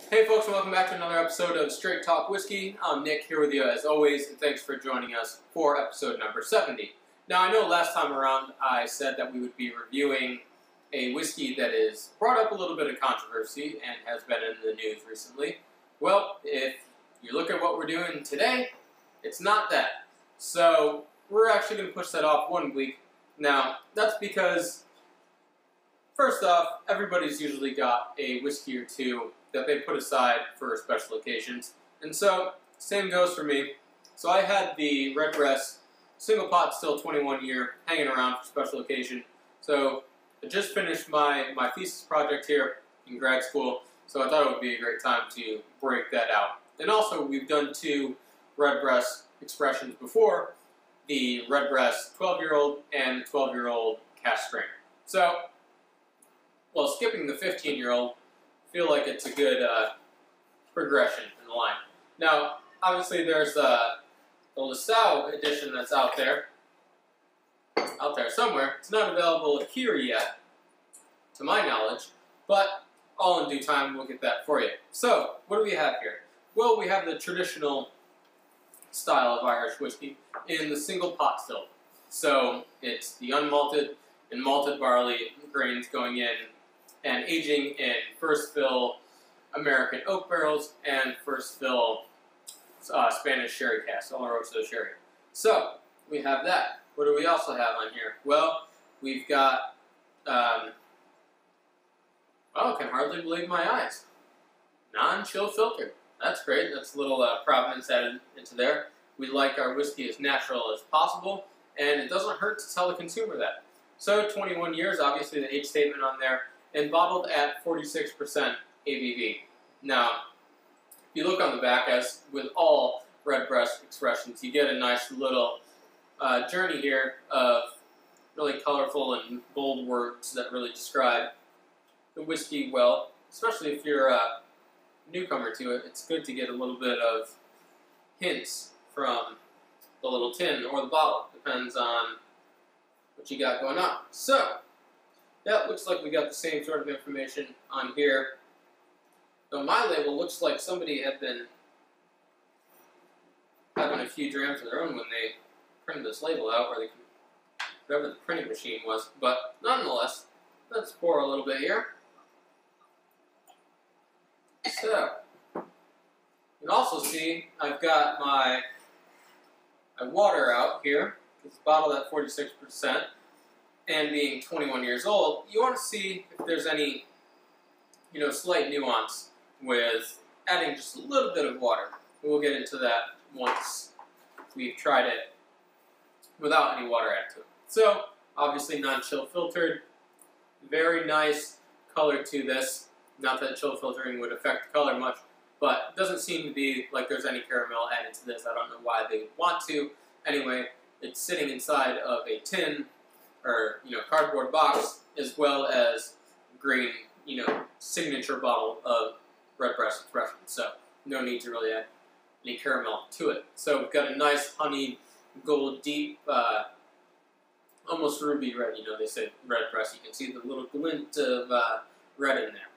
Hey folks, and welcome back to another episode of Straight Talk Whiskey. I'm Nick, here with you as always, and thanks for joining us for episode number 70. Now, I know last time around I said that we would be reviewing a whiskey that is brought up a little bit of controversy and has been in the news recently. Well, if you look at what we're doing today, it's not that. So, we're actually going to push that off 1 week. Now, that's because, first off, everybody's usually got a whiskey or two that they put aside for special occasions. And so, same goes for me. So I had the Redbreast single pot still 21 year hanging around for special occasion. So I just finished my thesis project here in grad school, so I thought it would be a great time to break that out. And also, we've done two Redbreast expressions before, the Redbreast 12-year-old and the 12-year-old cask strength. So, well, skipping the 15-year-old, feel like it's a good progression in the line. Now, obviously, there's the LaSalle edition that's out there somewhere. It's not available here yet, to my knowledge, but all in due time, we'll get that for you. So, what do we have here? Well, we have the traditional style of Irish whiskey in the single pot still. So, it's the unmalted and malted barley grains going in and aging in first fill American oak barrels and first fill Spanish sherry casks, Oloroso sherry. So, we have that. What do we also have on here? Well, we've got, well, I can hardly believe my eyes. Non-chill filtered. That's great. That's a little provenance added into there. We like our whiskey as natural as possible, and it doesn't hurt to tell the consumer that. So, 21 years, obviously the age statement on there, and bottled at 46% ABV. Now, if you look on the back, as with all Redbreast expressions, you get a nice little journey here of really colorful and bold words that really describe the whiskey well, especially if you're a newcomer to it. It's good to get a little bit of hints from the little tin or the bottle. Depends on what you got going on. So, that looks like we got the same sort of information on here. Though my label looks like somebody had been having a few drams of their own when they printed this label out, or whatever the printing machine was. But nonetheless, let's pour a little bit here. So, you can also see I've got my water out here. It's bottled at 46%. And being 21 years old, you want to see if there's any, slight nuance with adding just a little bit of water. We'll get into that once we've tried it without any water added to it. So, obviously non-chill filtered. Very nice color to this. Not that chill filtering would affect the color much, but it doesn't seem to be like there's any caramel added to this. I don't know why they would want to. Anyway, it's sitting inside of a tin or cardboard box, as well as green, signature bottle of Redbreast expression. So no need to really add any caramel to it. So we've got a nice honey gold deep, almost ruby red. They say Redbreast. You can see the little glint of red in there.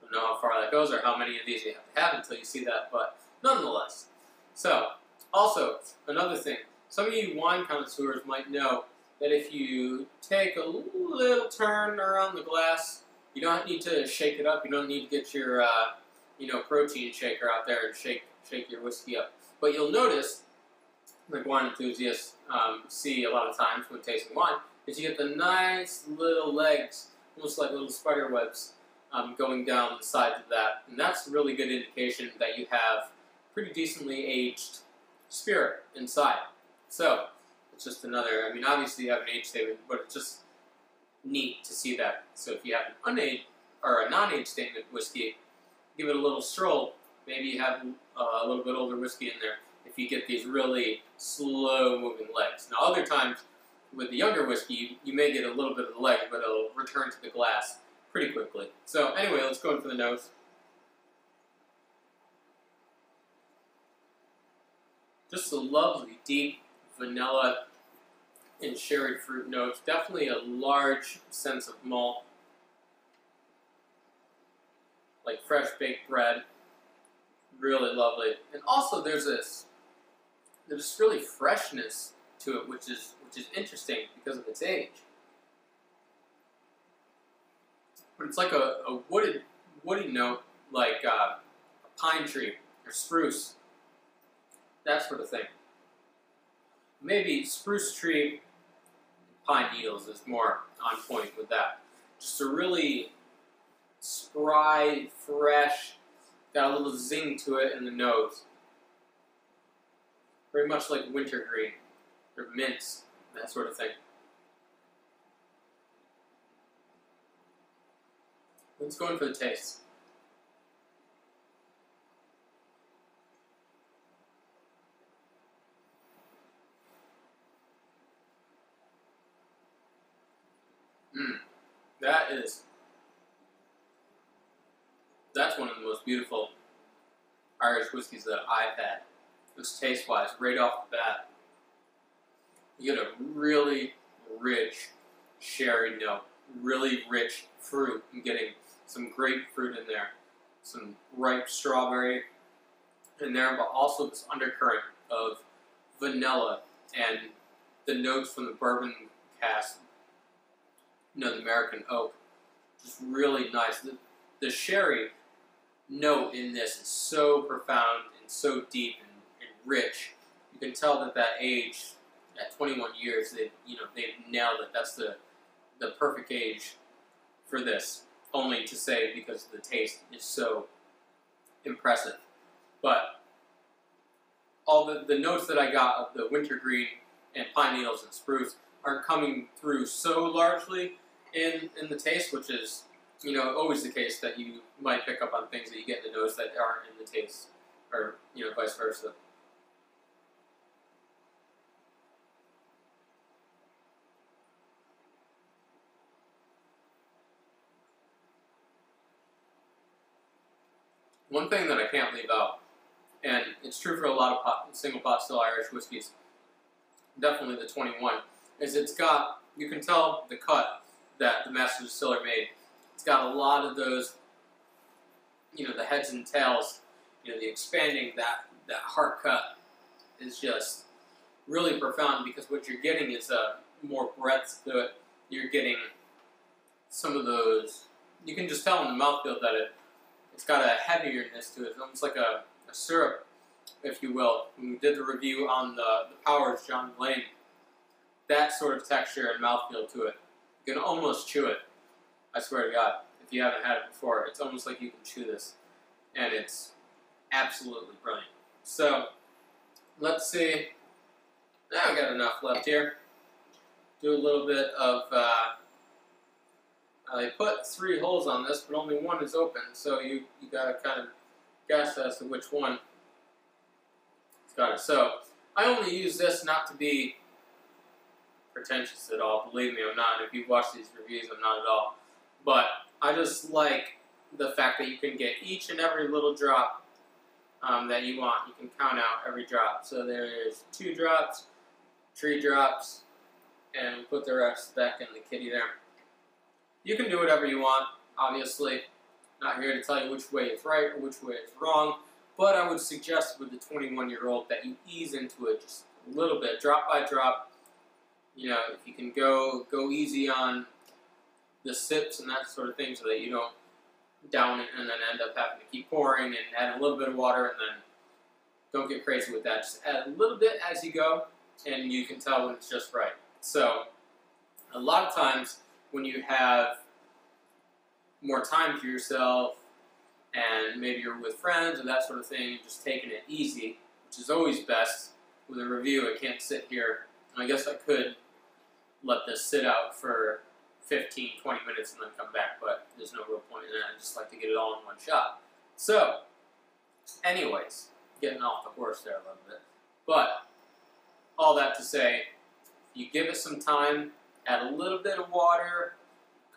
I don't know how far that goes or how many of these you have to have until you see that, but nonetheless. So, also, another thing. Some of you wine connoisseurs might know that if you take a little turn around the glass, you don't need to shake it up. You don't need to get your, protein shaker out there and shake your whiskey up. But you'll notice, like wine enthusiasts see a lot of times when tasting wine, is you get the nice little legs, almost like little spider webs, going down the sides of that. And that's a really good indication that you have pretty decently aged spirit inside. So, it's just another, obviously you have an age statement, but it's just neat to see that. So if you have an unaged, or a non-age statement whiskey, give it a little stroll. Maybe you have a little bit older whiskey in there if you get these really slow-moving legs. Now other times, with the younger whiskey, you may get a little bit of the leg, but it'll return to the glass pretty quickly. So anyway, let's go in for the nose. Just a lovely, deep vanilla and sherry fruit notes. Definitely a large sense of malt. like fresh baked bread. Really lovely. And also there's this really freshness to it, which is interesting because of its age. But it's like a woody note, like a pine tree or spruce, that sort of thing. Maybe spruce tree, pine needles is more on point with that. Just a really spry, fresh, got a little zing to it in the nose. Very much like wintergreen or mints, that sort of thing. Let's go in for the taste. That's one of the most beautiful Irish whiskeys that I've had. Just taste-wise, right off the bat. You get a really rich sherry note, really rich fruit. I'm getting some grapefruit in there, some ripe strawberry in there, but also this undercurrent of vanilla and the notes from the bourbon cask, the American oak. Just really nice. The sherry note in this is so profound and so deep and rich. You can tell that age, at 21 years, they've nailed it. That's the perfect age for this. Only to say because the taste is so impressive. But all the notes that I got of the wintergreen and pine needles and spruce are coming through so largely in the taste, which is always the case, that you might pick up on things that you get in the nose that aren't in the taste, or vice versa. One thing that I can't leave out, and it's true for a lot of single pot still Irish whiskeys, definitely the 21, is it's got, you can tell the cut that the master distiller made. It's got a lot of those, the heads and tails, the expanding, that heart cut is just really profound, because what you're getting is more breadth to it. You're getting some of those, you can just tell in the mouthfeel that it's got a heavierness to it. It's almost like a syrup, if you will. When we did the review on the Powers John Lane, that sort of texture and mouthfeel to it. You can almost chew it. I swear to God, if you haven't had it before, it's almost like you can chew this. And it's absolutely brilliant. So, let's see. Now I've got enough left here. Do a little bit of, I put 3 holes on this, but only one is open, so you gotta kind of guess as to which one it's got it. So, I only use this not to be pretentious at all. Believe me, I'm not. If you've watched these reviews, I'm not at all. But I just like the fact that you can get each and every little drop that you want. You can count out every drop. So there's 2 drops, 3 drops, and we put the rest back in the kitty there. You can do whatever you want, obviously. Not here to tell you which way is right or which way is wrong, but I would suggest with the 21-year-old that you ease into it just a little bit, drop by drop. If you can go easy on the sips and that sort of thing, so that you don't down it and then end up having to keep pouring and add a little bit of water, and then don't get crazy with that. Just add a little bit as you go, and you can tell when it's just right. So, a lot of times when you have more time for yourself, and maybe you're with friends or that sort of thing, and just taking it easy, which is always best. With a review, I can't sit here. I guess I could let this sit out for 15, 20 minutes and then come back, but there's no real point in that. I just like to get it all in one shot. So, anyways, getting off the horse there a little bit. But, all that to say, you give it some time, add a little bit of water,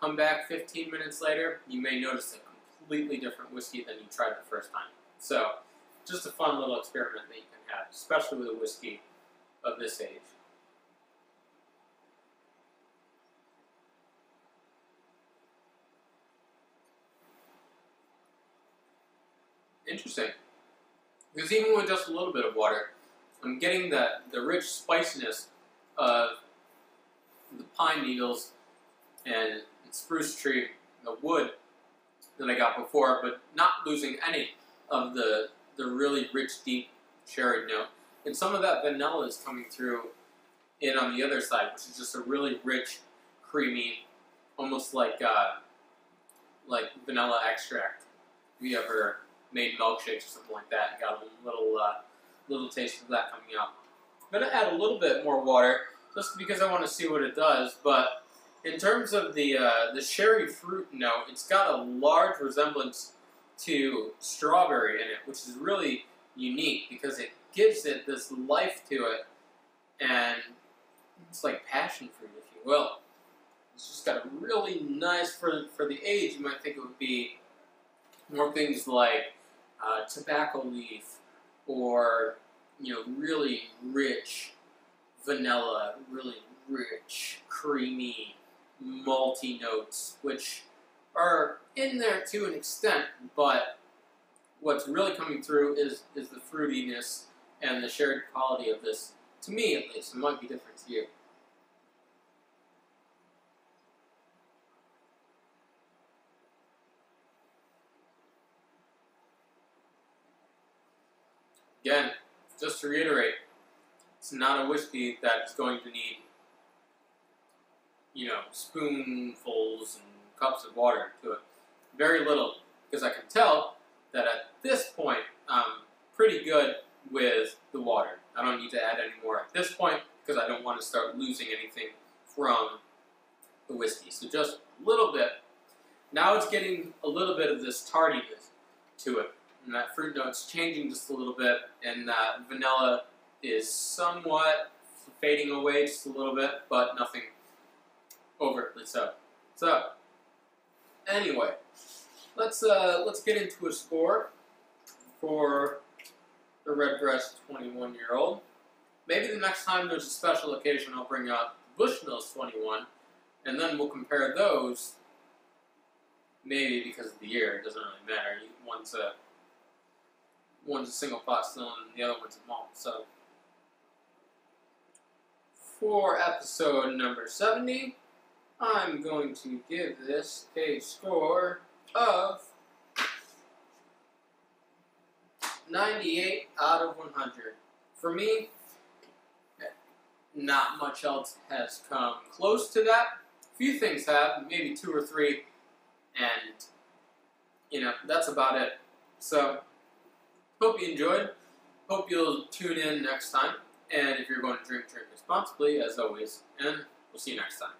come back 15 minutes later, you may notice a completely different whiskey than you tried the first time. So, just a fun little experiment that you can have, especially with a whiskey of this age. Interesting. Because even with just a little bit of water, I'm getting the rich spiciness of the pine needles and spruce tree, the wood that I got before, but not losing any of the really rich, deep cherry note. And some of that vanilla is coming through in on the other side, which is just a really rich, creamy, almost like vanilla extract. If you ever made milkshakes or something like that, got a little taste of that coming out. I'm going to add a little bit more water, just because I want to see what it does, but in terms of the cherry fruit note, it's got a large resemblance to strawberry in it, which is really unique because it gives it this life to it, and it's like passion fruit, if you will. It's just got a really nice, for the age, you might think it would be more things like tobacco leaf, or really rich vanilla, really rich, creamy, malty notes, which are in there to an extent, but what's really coming through is the fruitiness and the shared quality of this, to me at least. It might be different to you. Again, just to reiterate, it's not a whiskey that's going to need, spoonfuls and cups of water to it. Very little, because I can tell that at this point, I'm pretty good with the water. I don't need to add any more at this point, because I don't want to start losing anything from the whiskey. So just a little bit. Now it's getting a little bit of this tardiness to it. And that fruit note's changing just a little bit, and that vanilla is somewhat fading away just a little bit, but nothing overtly so. So, anyway, let's get into a score for the Redbreast 21-year-old. Maybe the next time there's a special occasion, I'll bring out Bushmills 21, and then we'll compare those. Maybe because of the year, it doesn't really matter. One's a single pot still, and the other one's a malt. So, for episode number 70, I'm going to give this a score of 98 out of 100. For me, not much else has come close to that. A few things have, maybe 2 or 3, and that's about it. So, hope you enjoyed. Hope you'll tune in next time. And if you're going to drink responsibly, as always. And we'll see you next time.